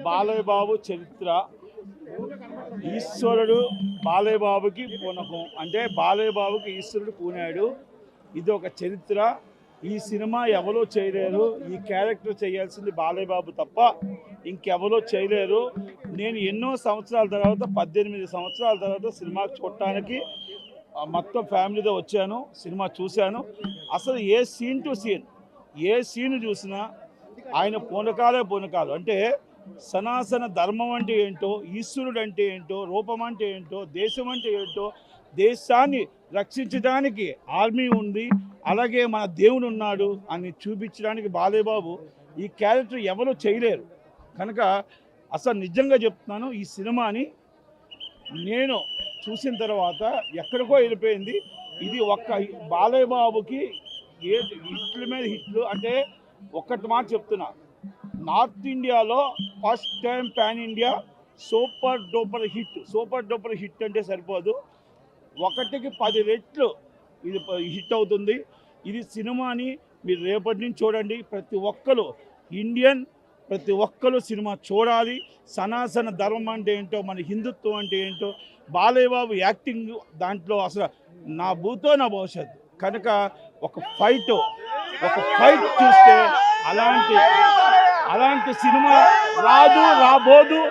బాలయ్య బాబు చరిత్ర. ఈశ్వరుడు బాలయ్య బాబుకి పూనకం, అంటే బాలయ్య బాబుకి ఈశ్వరుడు పూనాడు. ఇది ఒక చరిత్ర. ఈ సినిమా ఎవరో చేయలేరు. ఈ క్యారెక్టర్ చేయాల్సింది బాలయ్య బాబు తప్ప ఇంకెవరో చేయలేరు. నేను ఎన్నో సంవత్సరాల తర్వాత 18 సంవత్సరాల తర్వాత సినిమా చూడటానికి మొత్తం ఫ్యామిలీతో వచ్చాను. సినిమా చూశాను. అసలు ఏ సీన్ టు సీన్, ఏ సీన్ చూసినా ఆయన పూనకాలు. అంటే సనాతన ధర్మం అంటే ఏంటో, ఈశ్వరుడు అంటే ఏంటో, రూపం అంటే ఏంటో, దేశం అంటే ఏంటో, దేశాన్ని రక్షించడానికి ఆర్మీ ఉంది, అలాగే మన దేవుడు ఉన్నాడు అని చూపించడానికి బాలయ్య బాబు ఈ క్యారెక్టర్ ఎవరు చేయలేరు. కనుక అసలు నిజంగా చెప్తున్నాను, ఈ సినిమాని నేను చూసిన తర్వాత ఎక్కడికో వెళ్ళిపోయింది. ఇది ఒక్క బాలయ్య బాబుకి ఏ హిట్ల మీద హిట్లు. అంటే ఒక్కటి మాట చెప్తున్నా, నార్త్ ఇండియాలో first time pan India super duper hit అంటే సరిపోదు, 1కి 10 రెట్లు ఇది హిట్ అవుతుంది. ఇది సినిమాని మీరు రేపటి నుంచి చూడండి. ప్రతి ఒక్కరు సినిమా చూడాలి. సనాతన ధర్మం అంటే ఏంటో, మన హిందుత్వం అంటే ఏంటో, బాలయ్య బాబు యాక్టింగ్ దాంట్లో అసలు నా భూతో నా భవిష్యత్తు. కనుక ఒక ఫైట్ చూస్తే అలాంటి సినిమా రాబోదు.